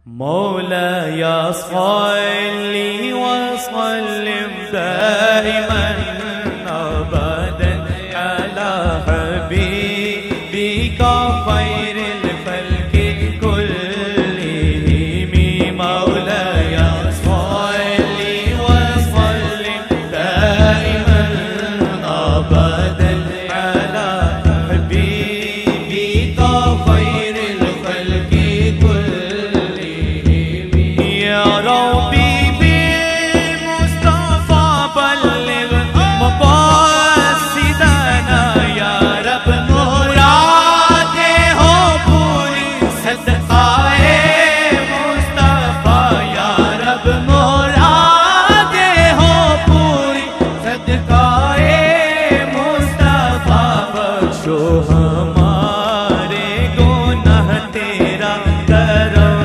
مولاي صل وسلم دائما ابدا على حبيبك خير الخلق كلهم. مولاي صل وسلم دائما ابدا على حبيبك خير الخلق كلهم. يا ربي بالمصطفى بلغ مقاصدنا يا رب مرادے ہو پوری صدقائے مصطفیٰ یا رب مرادے ہو پوری صدقائے مصطفیٰ. بخشو ہمارے گناہ تیرا کرم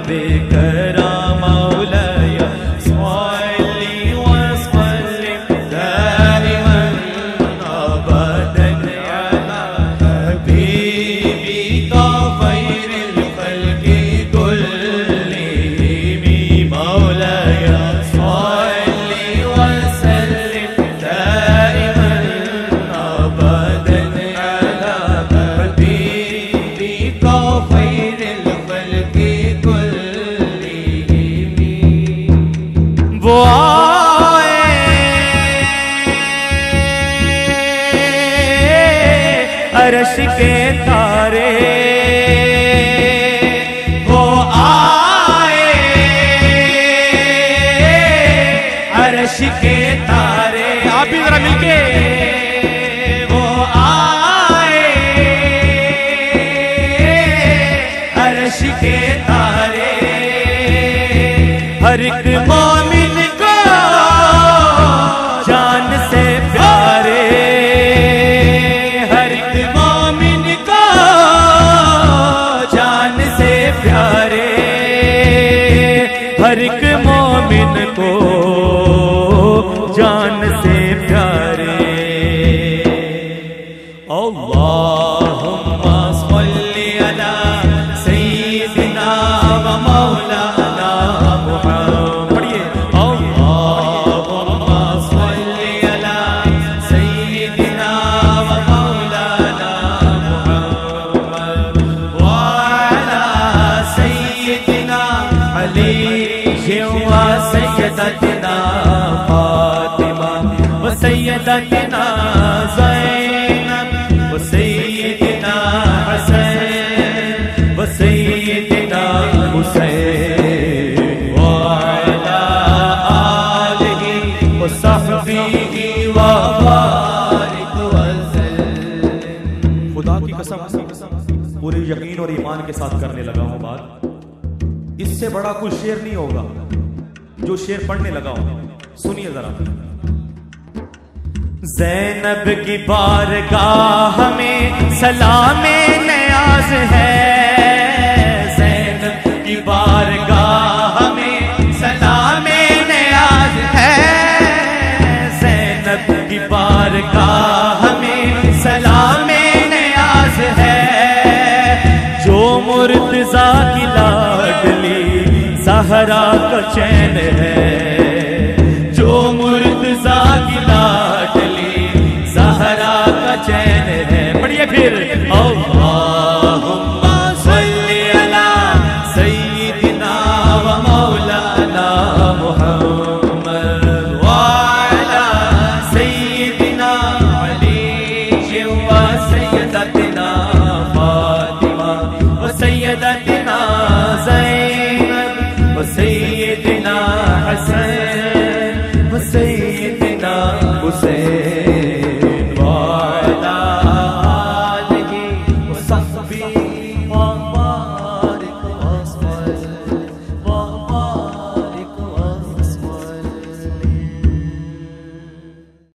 بے کرم. مولاي صل وسلم دائما ابدا على حبيبك خير الخلق كلهم. مولاي صل وسلم دائما ابدا على حبيبك خير الخلق كلهم. وہ آئے عرش کے تارے، وہ آئے عرش کے تارے. آپ بھی ذرا مل کے. وہ آئے عرش کے تارے، ہر ایک مومن کو جان سے پیارے، ہر ایک مومن کو جان سے پیارے، ہر ایک مومن کو جان سے پیارے. اللہم صل علی سیدنا و مولانا محمد. پڑھیے. اللہم صل علی سیدنا و مولانا محمد وعلی سیدنا علی و سیدتنا فاطمہ و سیدتنا زینب و سیدنا حسین و سیدنا حسین وعلی آلہ و صحبہ وبارک وسلم. خدا کی قسم پورے یقین اور ایمان کے ساتھ کرنے لگا ہوں بات. اس سے بڑا کوئی شعر نہیں ہوگا جو شعر پڑھنے لگا ہوں. سنیے ذرا. زینب کی بارگاہ میں سلام نیاز ہے، زینب کی بارگاہ میں سلام نیاز ہے، زینب کی بارگاہ میں سلام نیاز ہے. جو مرتضیٰ کی لاڈلی زہرا کا چین ہے، جو مرتضیٰ کی لاڈلی زہرا کا چین ہے. پڑھیے پھر. اللہم صل علی سیدنا و مولانا محمد وعلی سیدنا علی و سیدتنا فاطمہ و سیدتنا زینب و سیدنا حسین و سیدنا حسین